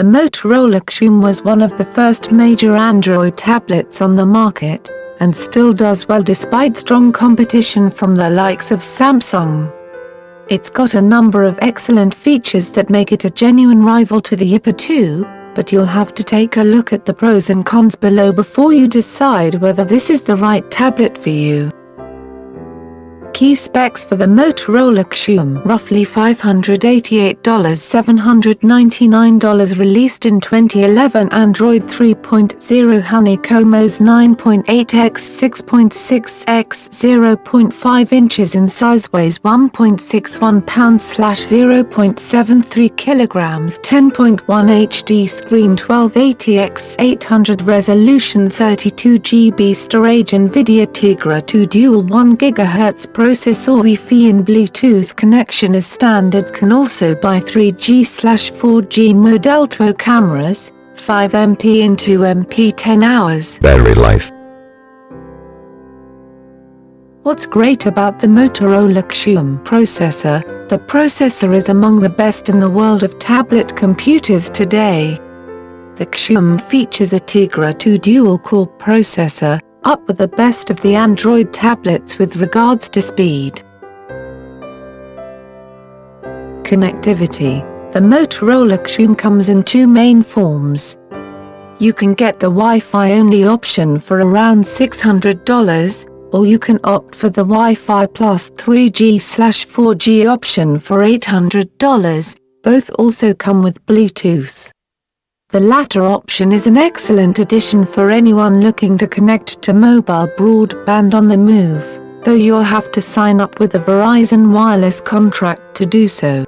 The Motorola Xoom was one of the first major Android tablets on the market, and still does well despite strong competition from the likes of Samsung. It's got a number of excellent features that make it a genuine rival to the iPad 2, but you'll have to take a look at the pros and cons below before you decide whether this is the right tablet for you. Key specs for the Motorola Xoom: roughly $588, $799. Released in 2011. Android 3.0. Honeycomb OS 9.8x 6.6x 0.5 inches in size. Weighs 1.61 pounds/0.73 kilograms. 10.1 HD screen. 1280x 800 resolution. 32 GB storage. NVIDIA Tegra 2 dual 1 GHz processor. Wi-Fi and Bluetooth connection is standard. Can also buy 3G/4G mode. Ultra cameras, 5MP and 2MP. 10 hours battery life. What's great about the Motorola Xoom processor? The processor is among the best in the world of tablet computers today. The Xoom features a Tegra 2 dual-core processor, up with the best of the Android tablets with regards to speed. Connectivity. The Motorola Xoom comes in two main forms. You can get the Wi-Fi only option for around $600, or you can opt for the Wi-Fi plus 3G/4G option for $800. Both also come with Bluetooth. The latter option is an excellent addition for anyone looking to connect to mobile broadband on the move, though you'll have to sign up with a Verizon wireless contract to do so.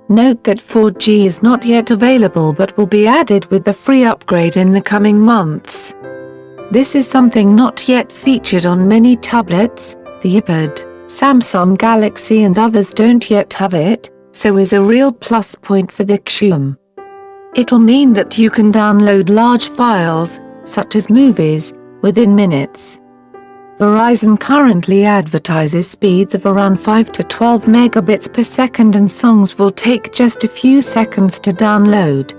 Note that 4G is not yet available but will be added with the free upgrade in the coming months. This is something not yet featured on many tablets. The iPad, Samsung Galaxy and others don't yet have it, so is a real plus point for the Xoom. It'll mean that you can download large files, such as movies, within minutes. Verizon currently advertises speeds of around 5 to 12 megabits per second, and songs will take just a few seconds to download.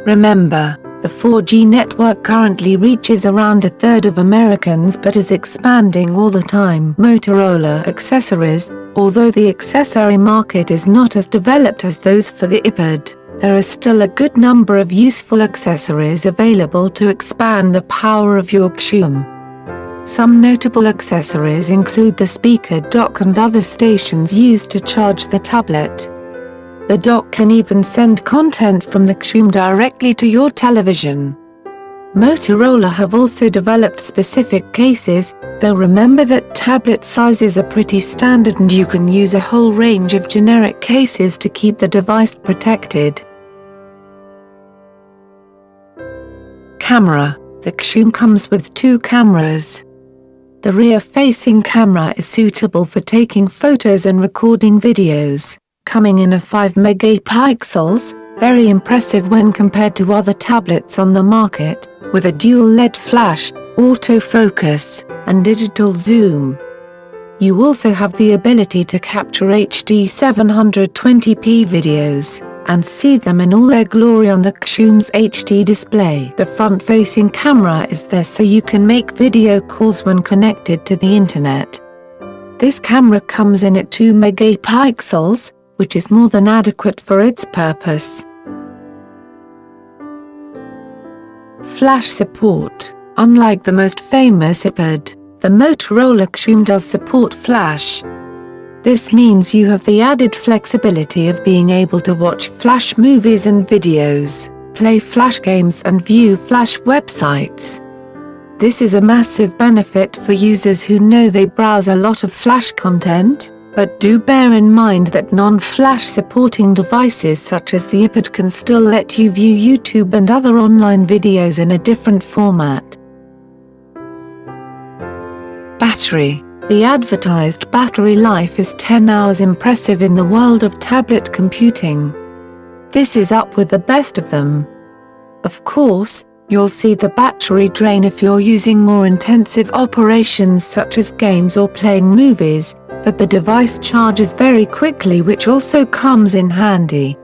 Remember, the 4G network currently reaches around a third of Americans but is expanding all the time. Motorola accessories. Although the accessory market is not as developed as those for the iPad, there are still a good number of useful accessories available to expand the power of your Xoom. Some notable accessories include the speaker dock and other stations used to charge the tablet. The dock can even send content from the Xoom directly to your television. Motorola have also developed specific cases, though remember that tablet sizes are pretty standard and you can use a whole range of generic cases to keep the device protected. Camera. The Xoom comes with two cameras. The rear-facing camera is suitable for taking photos and recording videos, coming in at 5 megapixels, very impressive when compared to other tablets on the market, with a dual LED flash, autofocus, and digital zoom. You also have the ability to capture HD 720p videos, and see them in all their glory on the Xoom's HD display. The front-facing camera is there so you can make video calls when connected to the internet. This camera comes in at 2 megapixels, which is more than adequate for its purpose. Flash support. Unlike the most famous iPad, the Motorola Xoom does support Flash. This means you have the added flexibility of being able to watch Flash movies and videos, play Flash games and view Flash websites. This is a massive benefit for users who know they browse a lot of Flash content, but do bear in mind that non-Flash supporting devices such as the iPad can still let you view YouTube and other online videos in a different format. Battery. The advertised battery life is 10 hours, impressive in the world of tablet computing. This is up with the best of them. Of course, you'll see the battery drain if you're using more intensive operations such as games or playing movies, but the device charges very quickly, which also comes in handy.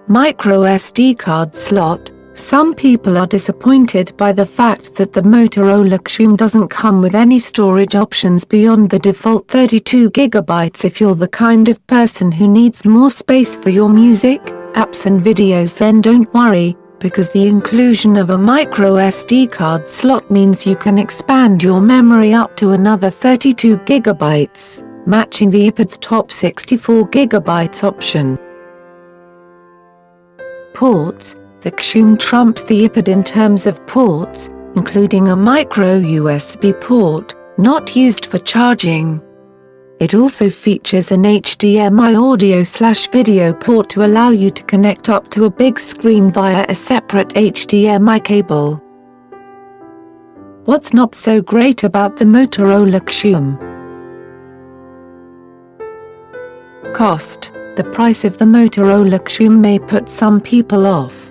Micro SD card slot. Some people are disappointed by the fact that the Motorola Xoom doesn't come with any storage options beyond the default 32 GB. If you're the kind of person who needs more space for your music, apps and videos, then don't worry, because the inclusion of a micro SD card slot means you can expand your memory up to another 32 GB, matching the iPad's top 64 GB option. Ports. The Xoom trumps the iPad in terms of ports, including a micro USB port, not used for charging. It also features an HDMI audio/video port to allow you to connect up to a big screen via a separate HDMI cable. What's not so great about the Motorola Xoom? Cost. The price of the Motorola Xoom may put some people off.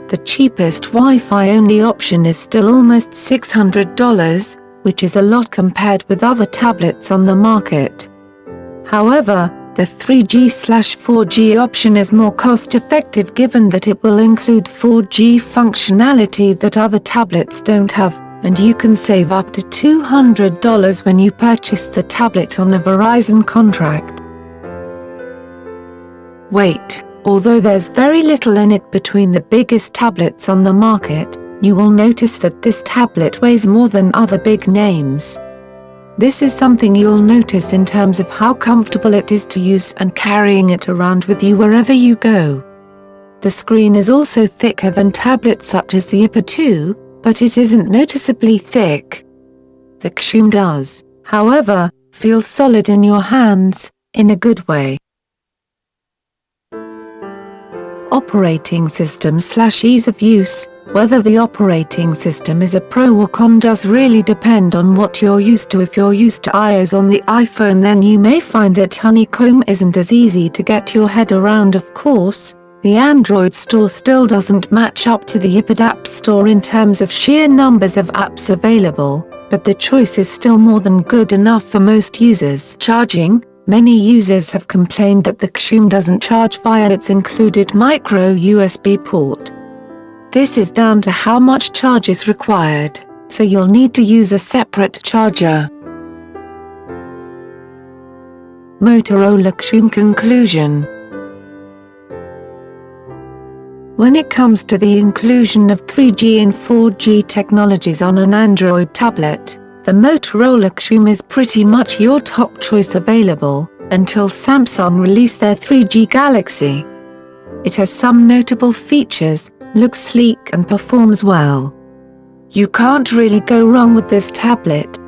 The cheapest Wi-Fi only option is still almost $600, which is a lot compared with other tablets on the market. However, the 3G/4G option is more cost-effective given that it will include 4G functionality that other tablets don't have, and you can save up to $200 when you purchase the tablet on a Verizon contract. Weight. Although there's very little in it between the biggest tablets on the market, you will notice that this tablet weighs more than other big names. This is something you'll notice in terms of how comfortable it is to use and carrying it around with you wherever you go. The screen is also thicker than tablets such as the iPad 2, but it isn't noticeably thick. The Xoom does, however, feel solid in your hands, in a good way. Operating system/ease of use. Whether the operating system is a pro or con does really depend on what you're used to. If you're used to iOS on the iPhone, then you may find that Honeycomb isn't as easy to get your head around. Of course, the Android store still doesn't match up to the iPad App Store in terms of sheer numbers of apps available, but the choice is still more than good enough for most users. Charging. Many users have complained that the Xoom doesn't charge via its included micro USB port. This is down to how much charge is required, so you'll need to use a separate charger. Motorola Xoom conclusion. When it comes to the inclusion of 3G and 4G technologies on an Android tablet, the Motorola Xoom is pretty much your top choice available, until Samsung release their 3G Galaxy. It has some notable features, looks sleek and performs well. You can't really go wrong with this tablet.